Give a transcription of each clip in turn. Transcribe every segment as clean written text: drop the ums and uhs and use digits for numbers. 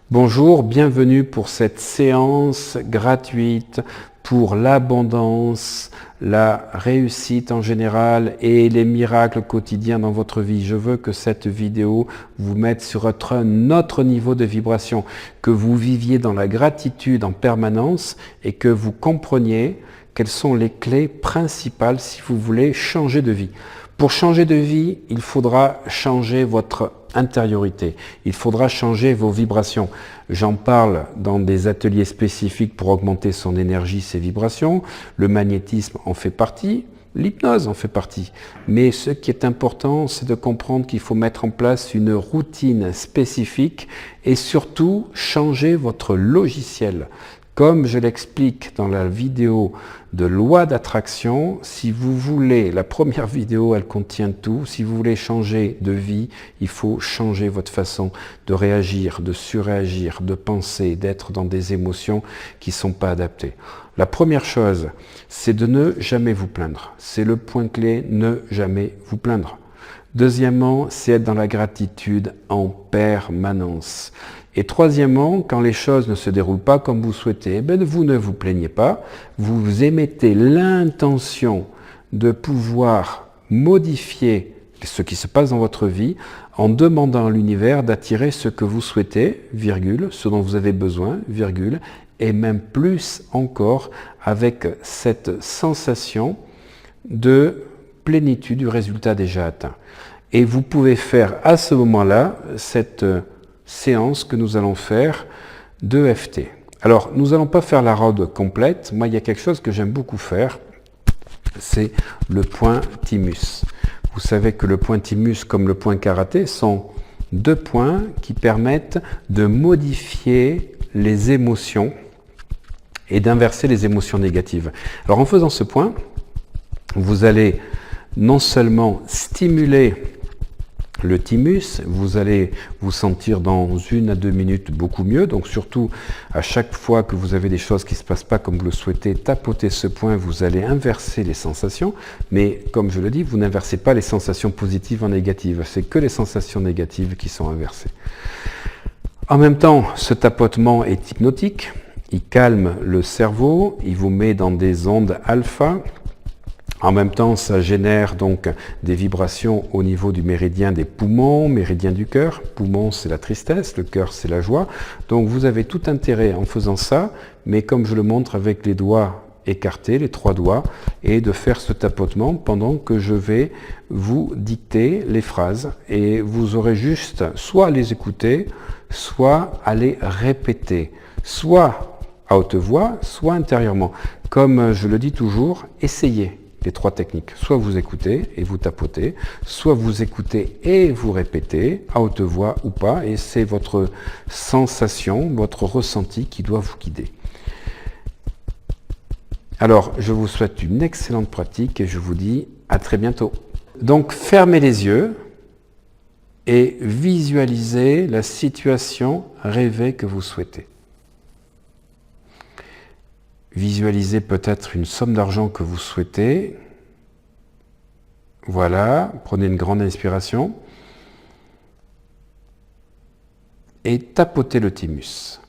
Bonjour, bienvenue pour cette séance gratuite pour l'abondance, la réussite en général et les miracles quotidiens dans votre vie. Je veux que cette vidéo vous mette sur un autre niveau de vibration, que vous viviez dans la gratitude en permanence et que vous compreniez quelles sont les clés principales si vous voulez changer de vie. Pour changer de vie, il faudra changer votre intériorité. Il faudra changer vos vibrations. J'en parle dans des ateliers spécifiques pour augmenter son énergie, ses vibrations. Le magnétisme en fait partie, l'hypnose en fait partie. Mais ce qui est important, c'est de comprendre qu'il faut mettre en place une routine spécifique et surtout changer votre logiciel. Comme je l'explique dans la vidéo de loi d'attraction, si vous voulez, la première vidéo, elle contient tout. Si vous voulez changer de vie, il faut changer votre façon de réagir, de surréagir, de penser, d'être dans des émotions qui ne sont pas adaptées. La première chose, c'est de ne jamais vous plaindre. C'est le point clé, ne jamais vous plaindre. Deuxièmement, c'est être dans la gratitude en permanence. Et troisièmement, quand les choses ne se déroulent pas comme vous souhaitez, vous ne vous plaignez pas, vous émettez l'intention de pouvoir modifier ce qui se passe dans votre vie en demandant à l'univers d'attirer ce que vous souhaitez, virgule, ce dont vous avez besoin, virgule, et même plus encore avec cette sensation de plénitude du résultat déjà atteint. Et vous pouvez faire à ce moment-là cette séance que nous allons faire de FT. Alors, nous n'allons pas faire la robe complète. Moi, il y a quelque chose que j'aime beaucoup faire, c'est le point thymus. Vous savez que le point thymus comme le point karaté sont deux points qui permettent de modifier les émotions et d'inverser les émotions négatives. Alors, en faisant ce point, vous allez non seulement stimuler le thymus, vous allez vous sentir dans 1 à 2 minutes beaucoup mieux. Donc surtout, à chaque fois que vous avez des choses qui ne se passent pas comme vous le souhaitez, tapotez ce point, vous allez inverser les sensations. Mais comme je le dis, vous n'inversez pas les sensations positives en négatives. C'est que les sensations négatives qui sont inversées. En même temps, ce tapotement est hypnotique. Il calme le cerveau, il vous met dans des ondes alpha. En même temps, ça génère donc des vibrations au niveau du méridien des poumons, méridien du cœur. Poumon, c'est la tristesse, le cœur, c'est la joie. Donc vous avez tout intérêt en faisant ça, mais comme je le montre avec les doigts écartés, les 3 doigts, et de faire ce tapotement pendant que je vais vous dicter les phrases. Et vous aurez juste soit à les écouter, soit à les répéter, soit à haute voix, soit intérieurement. Comme je le dis toujours, essayez les 3 techniques. Soit vous écoutez et vous tapotez, soit vous écoutez et vous répétez, à haute voix ou pas, et c'est votre sensation, votre ressenti qui doit vous guider. Alors, je vous souhaite une excellente pratique et je vous dis à très bientôt. Donc, fermez les yeux et visualisez la situation rêvée que vous souhaitez. Visualisez peut-être une somme d'argent que vous souhaitez. Voilà, prenez une grande inspiration. Et tapotez le thymus.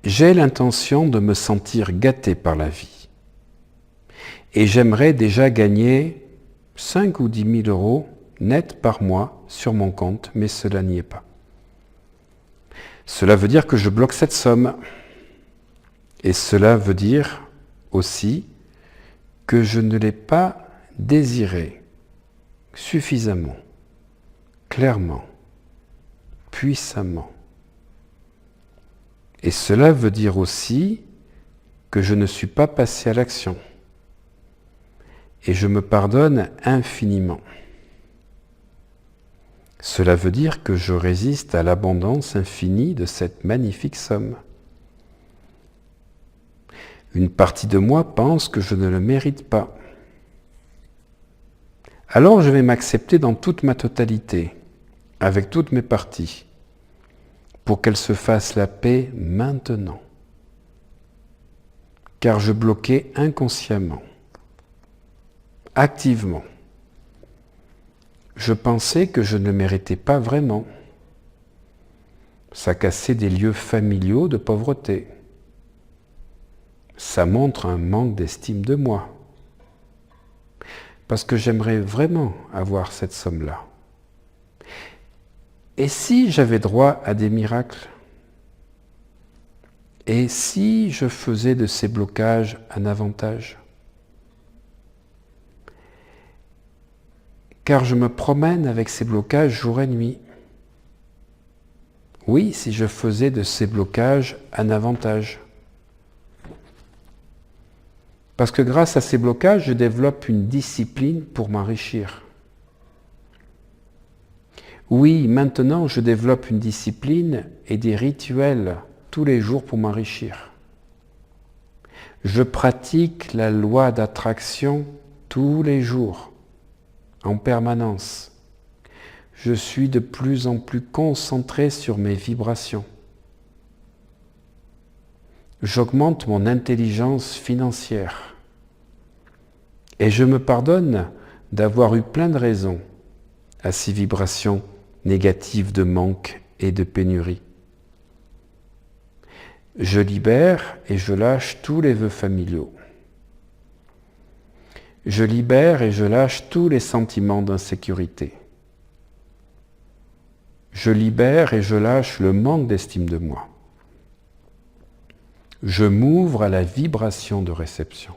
J'ai l'intention de me sentir gâté par la vie. Et j'aimerais déjà gagner 5 ou 10 000 euros net par mois sur mon compte, mais cela n'y est pas. Cela veut dire que je bloque cette somme. Et cela veut dire aussi que je ne l'ai pas désiré suffisamment, clairement, puissamment. Et cela veut dire aussi que je ne suis pas passé à l'action. Et je me pardonne infiniment. Cela veut dire que je résiste à l'abondance infinie de cette magnifique somme. Une partie de moi pense que je ne le mérite pas. Alors je vais m'accepter dans toute ma totalité, avec toutes mes parties, pour qu'elle se fasse la paix maintenant. Car je bloquais inconsciemment, activement. Je pensais que je ne le méritais pas vraiment. Ça cassait des lieux familiaux de pauvreté. Ça montre un manque d'estime de moi. Parce que j'aimerais vraiment avoir cette somme-là. Et si j'avais droit à des miracles? Et si je faisais de ces blocages un avantage? Car je me promène avec ces blocages jour et nuit. Oui, si je faisais de ces blocages un avantage. Parce que grâce à ces blocages, je développe une discipline pour m'enrichir. Oui, maintenant, je développe une discipline et des rituels tous les jours pour m'enrichir. Je pratique la loi d'attraction tous les jours, en permanence. Je suis de plus en plus concentré sur mes vibrations. J'augmente mon intelligence financière. Et je me pardonne d'avoir eu plein de raisons à ces vibrations négatives de manque et de pénurie. Je libère et je lâche tous les vœux familiaux. Je libère et je lâche tous les sentiments d'insécurité. Je libère et je lâche le manque d'estime de moi. Je m'ouvre à la vibration de réception.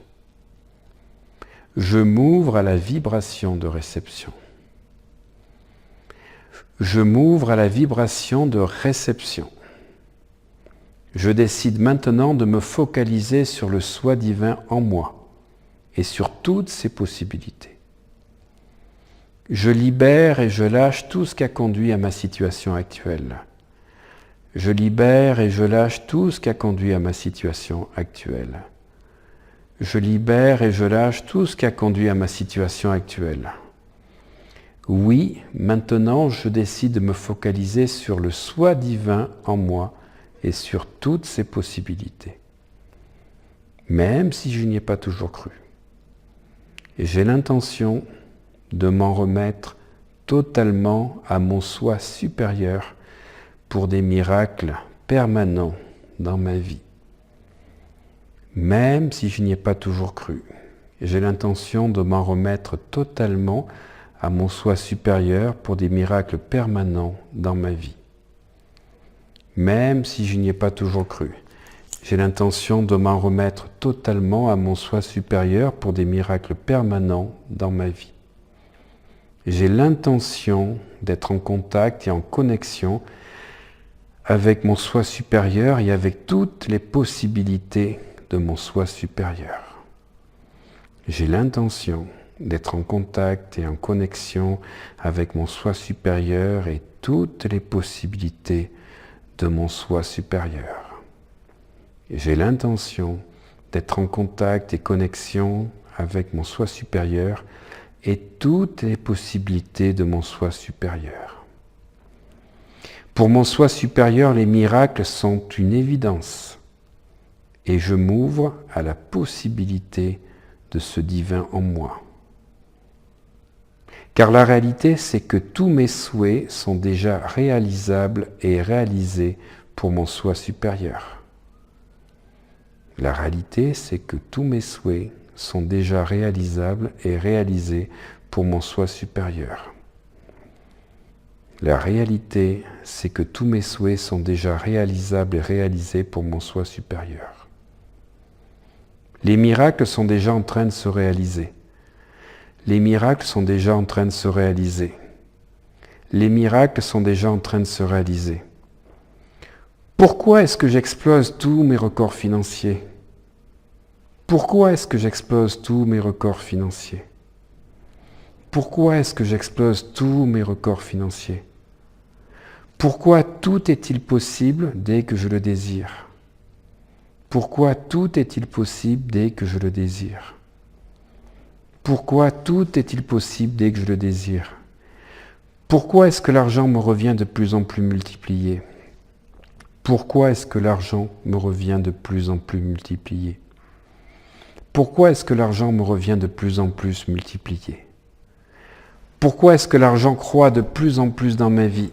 Je m'ouvre à la vibration de réception. Je m'ouvre à la vibration de réception. Je décide maintenant de me focaliser sur le soi divin en moi et sur toutes ses possibilités. Je libère et je lâche tout ce qui a conduit à ma situation actuelle. Je libère et je lâche tout ce qui a conduit à ma situation actuelle. Je libère et je lâche tout ce qui a conduit à ma situation actuelle. Oui, maintenant je décide de me focaliser sur le soi divin en moi et sur toutes ses possibilités. Même si je n'y ai pas toujours cru. Et j'ai l'intention de m'en remettre totalement à mon soi supérieur pour des miracles permanents dans ma vie. Même si je n'y ai pas toujours cru. J'ai l'intention de m'en remettre totalement à mon soi supérieur pour des miracles permanents dans ma vie. Même si je n'y ai pas toujours cru. J'ai l'intention de m'en remettre totalement à mon soi supérieur pour des miracles permanents dans ma vie. J'ai l'intention d'être en contact et en connexion avec mon soi supérieur et avec toutes les possibilités de mon soi supérieur. J'ai l'intention d'être en contact et en connexion avec mon soi supérieur et toutes les possibilités de mon soi supérieur. J'ai l'intention d'être en contact et connexion avec mon soi supérieur et toutes les possibilités de mon soi supérieur. Pour mon soi supérieur, les miracles sont une évidence et je m'ouvre à la possibilité de ce divin en moi. Car la réalité, c'est que tous mes souhaits sont déjà réalisables et réalisés pour mon soi supérieur. La réalité, c'est que tous mes souhaits sont déjà réalisables et réalisés pour mon soi supérieur. La réalité, c'est que tous mes souhaits sont déjà réalisables et réalisés pour mon soi supérieur. Les miracles sont déjà en train de se réaliser. Les miracles sont déjà en train de se réaliser. Les miracles sont déjà en train de se réaliser. Pourquoi est-ce que j'explose tous mes records financiers? Pourquoi est-ce que j'explose tous mes records financiers? Pourquoi est-ce que j'explose tous mes records financiers? Pourquoi tout est-il possible dès que je le désire? Pourquoi tout est-il possible dès que je le désire? Pourquoi tout est-il possible dès que je le désire? Pourquoi est-ce que l'argent me revient de plus en plus multiplié? Pourquoi est-ce que l'argent me revient de plus en plus multiplié? Pourquoi est-ce que l'argent me revient de plus en plus multiplié? Pourquoi est-ce que l'argent croît de plus en plus dans ma vie?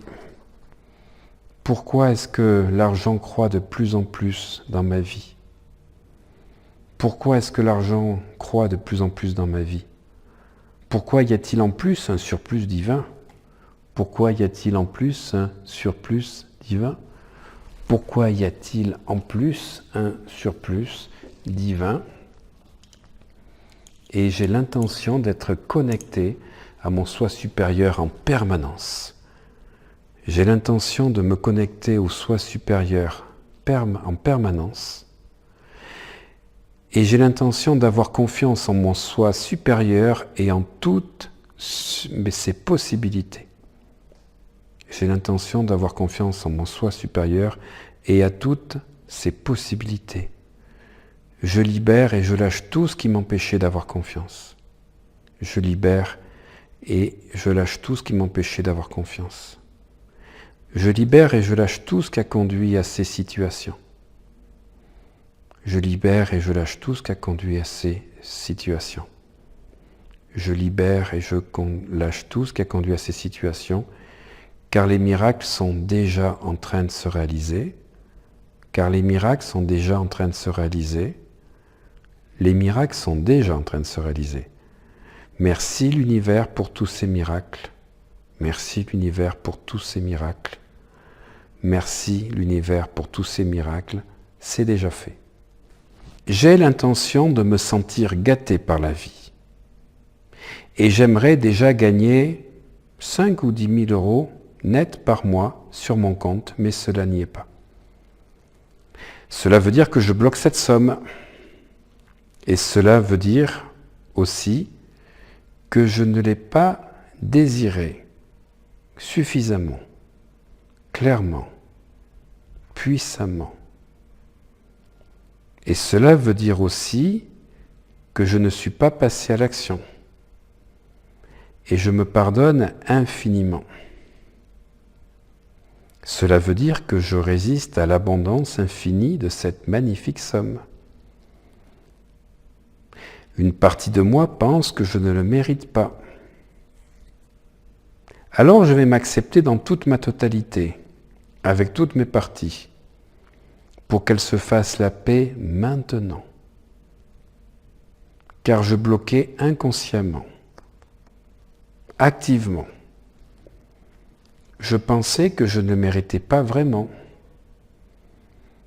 Pourquoi est-ce que l'argent croît de plus en plus dans ma vie? Pourquoi est-ce que l'argent croît de plus en plus dans ma vie? Pourquoi y a-t-il en plus un surplus divin? Pourquoi y a-t-il en plus un surplus divin? Pourquoi y a-t-il en plus un surplus divin? Et j'ai l'intention d'être connecté à mon soi supérieur en permanence. J'ai l'intention de me connecter au soi supérieur en permanence. Et j'ai l'intention d'avoir confiance en mon soi supérieur et en toutes ses possibilités. J'ai l'intention d'avoir confiance en mon soi supérieur et à toutes ses possibilités. Je libère et je lâche tout ce qui m'empêchait d'avoir confiance. Je libère et je lâche tout ce qui m'empêchait d'avoir confiance. Je libère et je lâche tout ce qui a conduit à ces situations. Je libère et je lâche tout ce qui a conduit à ces situations. Je libère et je lâche tout ce qui a conduit à ces situations, car les miracles sont déjà en train de se réaliser, car les miracles sont déjà en train de se réaliser. Les miracles sont déjà en train de se réaliser. Merci l'univers pour tous ces miracles. Merci l'univers pour tous ces miracles. Merci l'univers pour tous ces miracles. C'est déjà fait. J'ai l'intention de me sentir gâté par la vie. Et j'aimerais déjà gagner 5 ou 10 000 euros net par mois sur mon compte, mais cela n'y est pas. Cela veut dire que je bloque cette somme. Et cela veut dire aussi que je ne l'ai pas désiré suffisamment, clairement, puissamment. Et cela veut dire aussi que je ne suis pas passé à l'action. Et je me pardonne infiniment. Cela veut dire que je résiste à l'abondance infinie de cette magnifique somme. Une partie de moi pense que je ne le mérite pas. Alors je vais m'accepter dans toute ma totalité, avec toutes mes parties, pour qu'elle se fasse la paix maintenant. Car je bloquais inconsciemment, activement. Je pensais que je ne le méritais pas vraiment.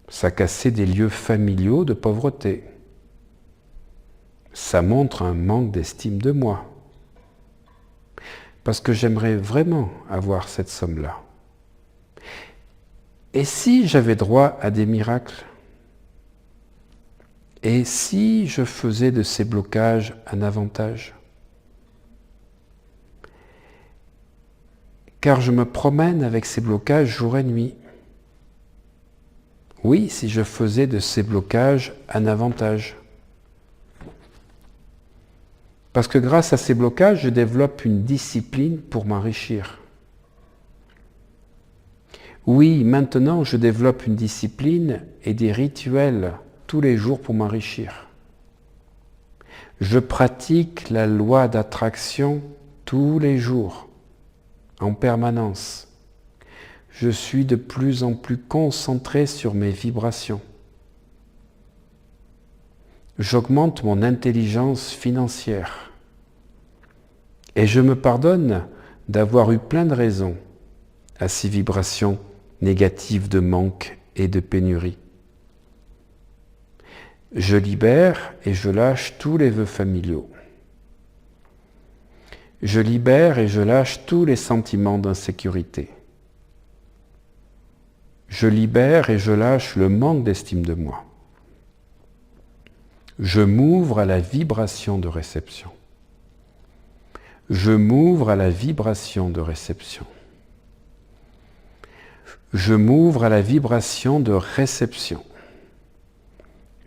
Ça cassait des lieux familiaux de pauvreté. Ça montre un manque d'estime de moi. Parce que j'aimerais vraiment avoir cette somme-là. Et si j'avais droit à des miracles? Et si je faisais de ces blocages un avantage? Car je me promène avec ces blocages jour et nuit. Oui, si je faisais de ces blocages un avantage. Parce que grâce à ces blocages, je développe une discipline pour m'enrichir. Oui, maintenant, je développe une discipline et des rituels tous les jours pour m'enrichir. Je pratique la loi d'attraction tous les jours, en permanence. Je suis de plus en plus concentré sur mes vibrations. J'augmente mon intelligence financière. Et je me pardonne d'avoir eu plein de raisons à ces vibrations négatives de manque et de pénurie. Je libère et je lâche tous les vœux familiaux. Je libère et je lâche tous les sentiments d'insécurité. Je libère et je lâche le manque d'estime de moi. Je m'ouvre à la vibration de réception. Je m'ouvre à la vibration de réception. Je m'ouvre à la vibration de réception.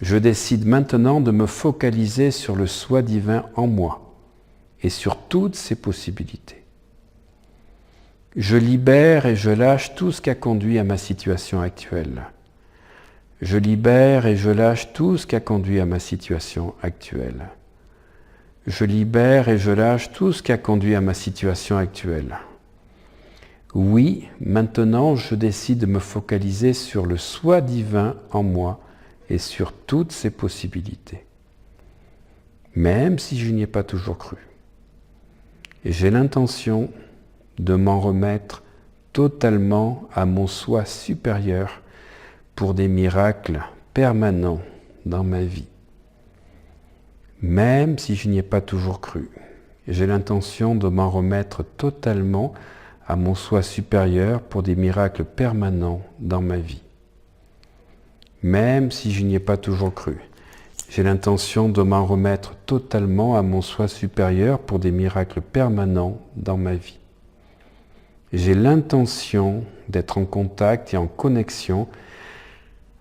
Je décide maintenant de me focaliser sur le soi divin en moi et sur toutes ses possibilités. Je libère et je lâche tout ce qui a conduit à ma situation actuelle. Je libère et je lâche tout ce qui a conduit à ma situation actuelle. Je libère et je lâche tout ce qui a conduit à ma situation actuelle. Oui, maintenant je décide de me focaliser sur le soi divin en moi et sur toutes ses possibilités, même si je n'y ai pas toujours cru. Et j'ai l'intention de m'en remettre totalement à mon soi supérieur pour des miracles permanents dans ma vie, même si je n'y ai pas toujours cru. Et j'ai l'intention de m'en remettre totalement à mon soi supérieur pour des miracles permanents dans ma vie, même si je n'y ai pas toujours cru. J'ai l'intention de m'en remettre totalement à mon soi supérieur pour des miracles permanents dans ma vie. J'ai l'intention d'être en contact et en connexion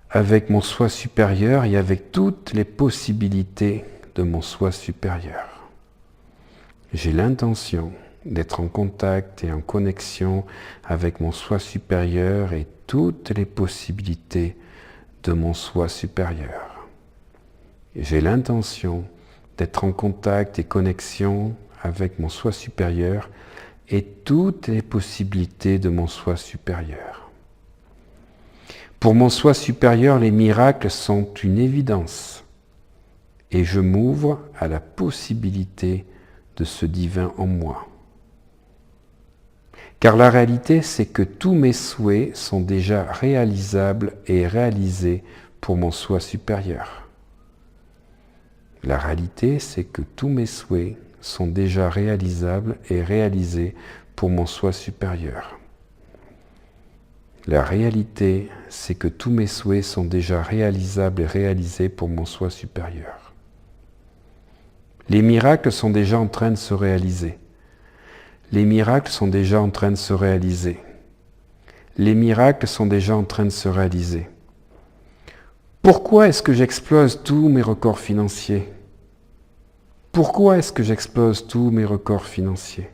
avec mon soi supérieur et avec toutes les possibilités de mon soi supérieur. J'ai l'intention d'être en contact et en connexion avec mon soi supérieur et toutes les possibilités de mon soi supérieur. J'ai l'intention d'être en contact et connexion avec mon soi supérieur et toutes les possibilités de mon soi supérieur. Pour mon soi supérieur, les miracles sont une évidence et je m'ouvre à la possibilité de ce divin en moi. Car la réalité, c'est que tous mes souhaits sont déjà réalisables et réalisés pour mon soi supérieur. La réalité, c'est que tous mes souhaits sont déjà réalisables et réalisés pour mon soi supérieur. La réalité, c'est que tous mes souhaits sont déjà réalisables et réalisés pour mon soi supérieur. Les miracles sont déjà en train de se réaliser. Les miracles sont déjà en train de se réaliser. Les miracles sont déjà en train de se réaliser. Pourquoi est-ce que j'explose tous mes records financiers? Pourquoi est-ce que j'explose tous mes records financiers?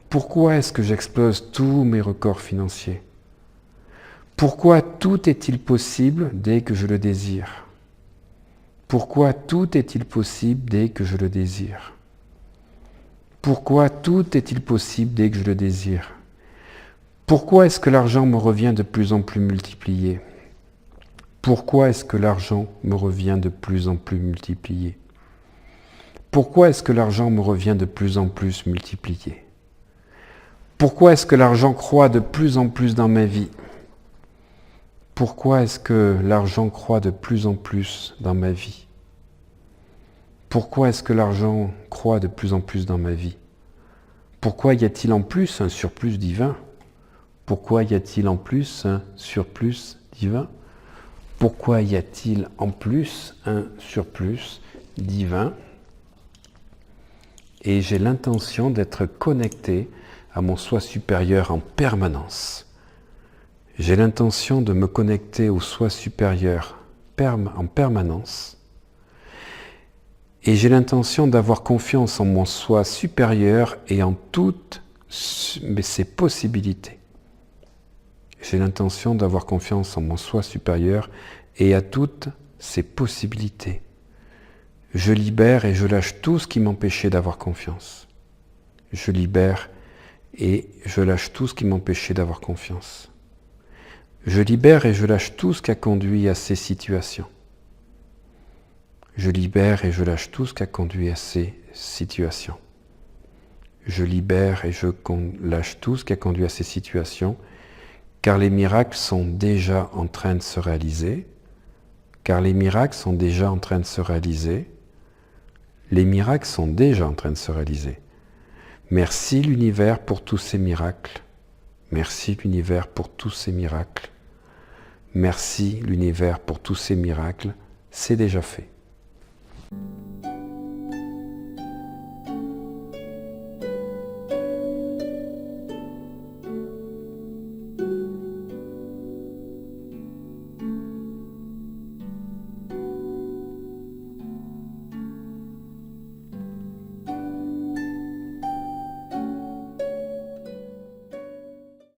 Pourquoi est-ce que j'explose tous mes records financiers? Pourquoi tout est-il possible dès que je le désire? Pourquoi tout est-il possible dès que je le désire? Pourquoi tout est-il possible dès que je le désire? Pourquoi est-ce que l'argent me revient de plus en plus multiplié? Pourquoi est-ce que l'argent me revient de plus en plus multiplié? Pourquoi est-ce que l'argent me revient de plus en plus multiplié? Pourquoi est-ce que l'argent croît de plus en plus dans ma vie? Pourquoi est-ce que l'argent croît de plus en plus dans ma vie? Pourquoi est-ce que l'argent croît de plus en plus dans ma vie? Pourquoi y a-t-il en plus un surplus divin? Pourquoi y a-t-il en plus un surplus divin? Pourquoi y a-t-il en plus un surplus divin? Et j'ai l'intention d'être connecté à mon soi supérieur en permanence. J'ai l'intention de me connecter au soi supérieur en permanence. Et j'ai l'intention d'avoir confiance en mon soi supérieur et en toutes ses possibilités. J'ai l'intention d'avoir confiance en mon soi supérieur et à toutes ses possibilités. Je libère et je lâche tout ce qui m'empêchait d'avoir confiance. Je libère et je lâche tout ce qui m'empêchait d'avoir confiance. Je libère et je lâche tout ce qui a conduit à ces situations. Je libère et je lâche tout ce qui a conduit à ces situations. Je libère et je lâche tout ce qui a conduit à ces situations, car les miracles sont déjà en train de se réaliser, car les miracles sont déjà en train de se réaliser. Les miracles sont déjà en train de se réaliser. Merci l'univers pour tous ces miracles. Merci l'univers pour tous ces miracles. Merci l'univers pour tous ces miracles. C'est déjà fait.